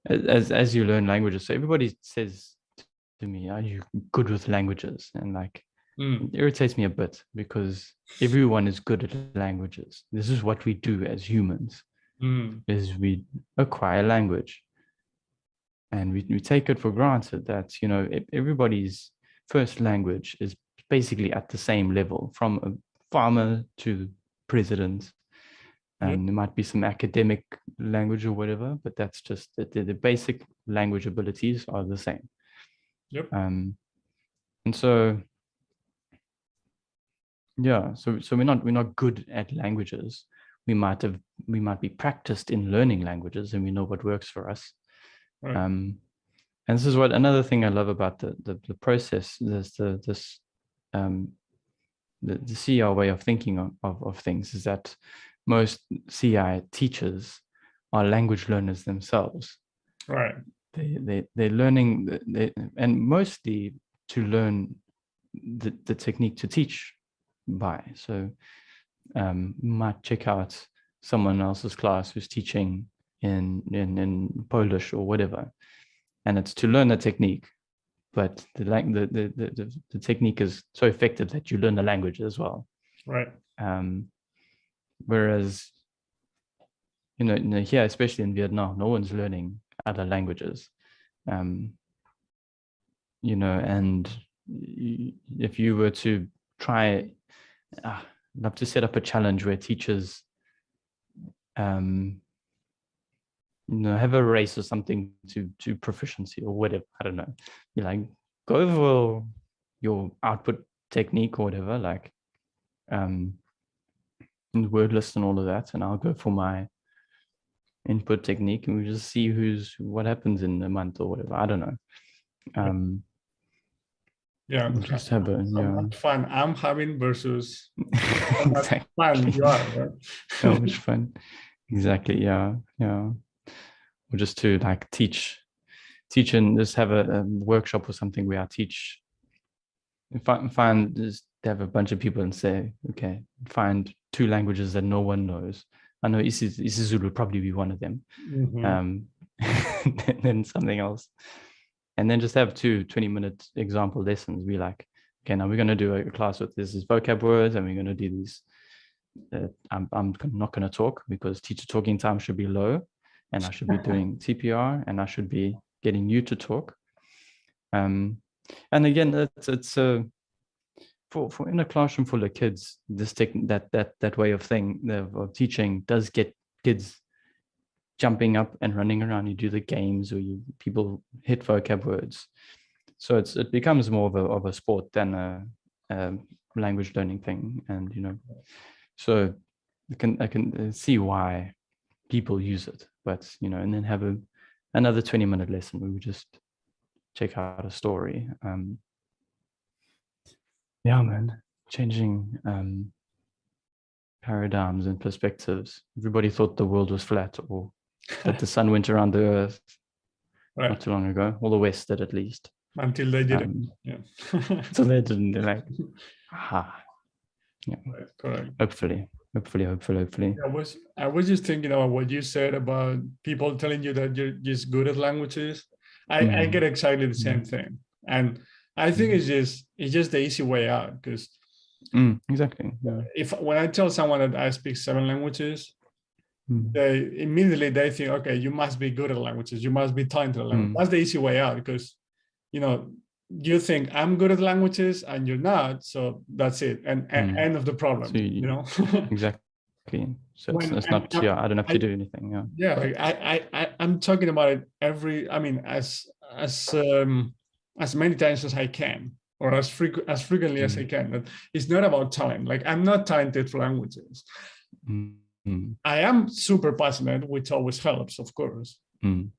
as you learn languages, so everybody says to me, "Are you good with languages?" And like, it irritates me a bit because everyone is good at languages. This is what we do as humans, is we acquire language. And we take it for granted that, everybody's first language is basically at the same level, from a farmer to president. Yep. There might be some academic language or whatever, but that's just the basic language abilities are the same. Yep. And so, yeah, so we're not good at languages. We might be practiced in learning languages, and we know what works for us. Right. And this is what another thing I love about the process. There's the CI way of thinking of things is that most CI teachers are language learners themselves. Right. They're learning, and mostly to learn the technique to teach by. So might check out someone else's class who's teaching in Polish or whatever, and it's to learn the technique. But the technique is so effective that you learn the language as well. Right. Whereas, here, especially in Vietnam, no one's learning other languages. And if you were to try, love to set up a challenge where teachers, have a race or something to proficiency or whatever. I don't know. You like go over your output technique or whatever, like word list and all of that, and I'll go for my input technique, and we just see what happens in a month or whatever. I don't know. Yeah, just have a how much fun I'm having versus how much exactly. fun you are, right? How much fun. Exactly. Yeah. Or just to like teach and just have a workshop or something where I teach. Find just have a bunch of people and say, okay, find 2 languages that no one knows. I know Zulu would probably be one of them. And then something else. And then just have 2 20-minute example lessons. Be like, okay, now we're going to do a class with this vocab words, and we're going to do these. I'm not going to talk because teacher talking time should be low, and I should be doing TPR, and I should be getting you to talk. And again, it's for in a classroom full of kids, this that way of teaching does get kids jumping up and running around. You do the games, or people hit vocab words, so it becomes more of a sport than a language learning thing. And so I can see why people use it, but and then have another 20-minute lesson where we just check out a story. Yeah, man, changing paradigms and perspectives. Everybody thought the world was flat, or that the sun went around the earth not too long ago, or the West did, at least. Until they didn't. So they didn't. They're like, aha. Yeah. Right, correct. Hopefully. I was just thinking about what you said about people telling you that you're just good at languages. I get exactly the same thing, and I think it's just the easy way out, because exactly. Yeah. When I tell someone that I speak 7 languages, they immediately think, okay, you must be good at languages, you must be talented at languages. That's the easy way out, because you think I'm good at languages and you're not, so that's it, and end of the problem. So exactly. So it's not. I don't have to do anything. I'm talking about it as many times as I can, or as frequently as I can. But it's not about talent. Like, I'm not talented for languages. I am super passionate, which always helps, of course. And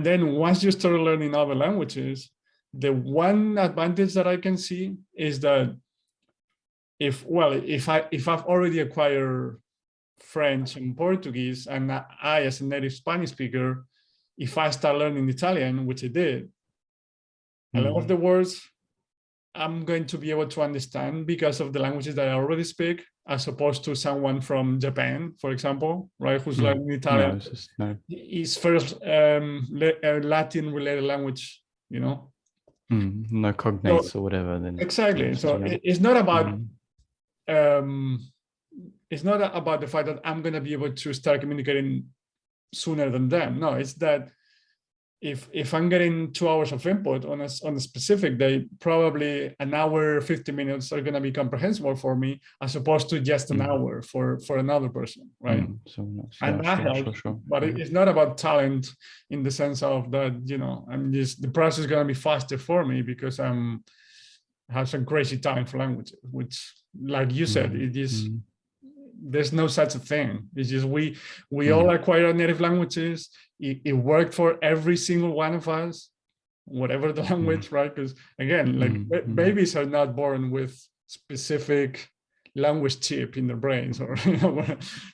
then once you start learning other languages, the one advantage that I can see is that if I've already acquired French and Portuguese, and I, as a native Spanish speaker, if I start learning Italian, which I did, a lot of the words I'm going to be able to understand because of the languages that I already speak, as opposed to someone from Japan, for example, right, who's learning No, Italian. it's just no. Is first Latin related language, you know. No cognates or whatever. Then exactly. So it's not about it's not about the fact that I'm going to be able to start communicating sooner than them. No, it's that if I'm getting 2 hours of input on a specific day, probably an hour, 50 minutes are going to be comprehensible for me, as opposed to just an hour for another person, right? And that helps. But it's not about talent in the sense of that, you know, I'm just, the process is going to be faster for me because I have some crazy talent for languages, which, like you said, it is. There's no such a thing. It's just we all acquire native languages. It worked for every single one of us, whatever the language, right? Because again, like babies are not born with specific language chip in their brains, or you know,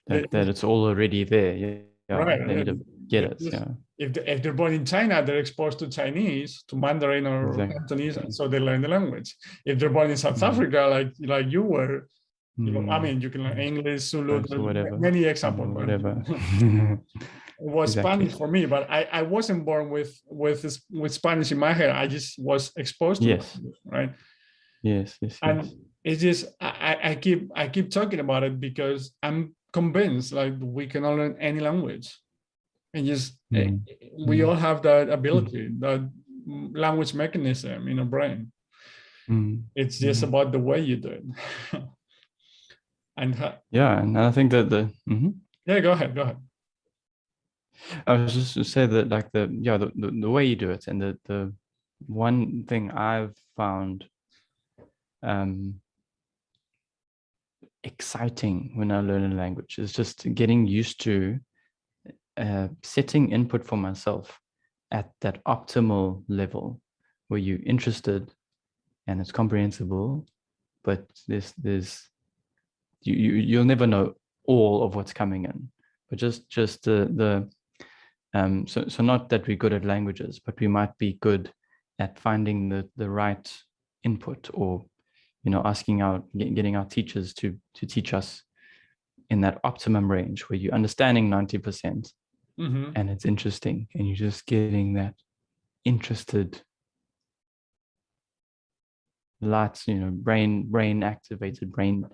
that it's all already there. Yeah, right. They need to get it. Yeah. If they're born in China, they're exposed to Chinese, to Mandarin or Cantonese, and so they learn the language. If they're born in South Africa, like you were. You know, I mean, you can learn English, Zulu, many examples. Whatever. It was Spanish for me, but I wasn't born with Spanish in my head. I just was exposed to it, right? Yes. And it's just I keep talking about it because I'm convinced like we can all learn any language, and just we all have that ability, that language mechanism in our brain. It's just about the way you do it. And I think that go ahead. I was just to say that like the way you do it, and the one thing I've found exciting when I learn a language is just getting used to setting input for myself at that optimal level where you're interested and it's comprehensible, but you'll never know all of what's coming in, but just so not that we're good at languages, but we might be good at finding the right input, or you know, getting our teachers to teach us in that optimum range where you're understanding 90% and it's interesting, and you're just getting that interested lights, you know, brain activated, brain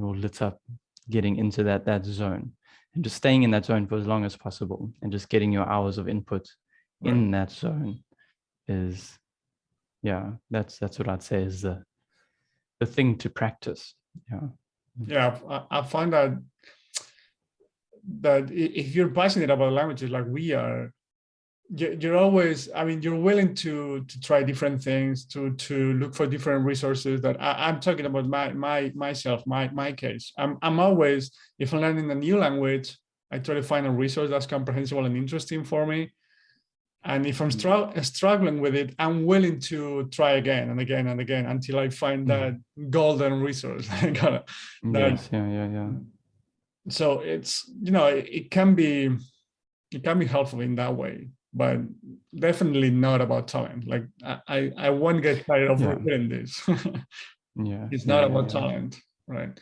all lit up, getting into that zone, and just staying in that zone for as long as possible, and just getting your hours of input in that zone is, that's what I'd say is the thing to practice. I find that if you're passionate about languages like we are, you're always, I mean, you're willing to try different things, to look for different resources. That I'm talking about my case. I'm always, if I'm learning a new language, I try to find a resource that's comprehensible and interesting for me. And if I'm struggling with it, I'm willing to try again and again and again until I find that golden resource. So it's, you know, it can be helpful in that way, but definitely not about talent. Like I won't get tired of repeating this. It's not about talent, right?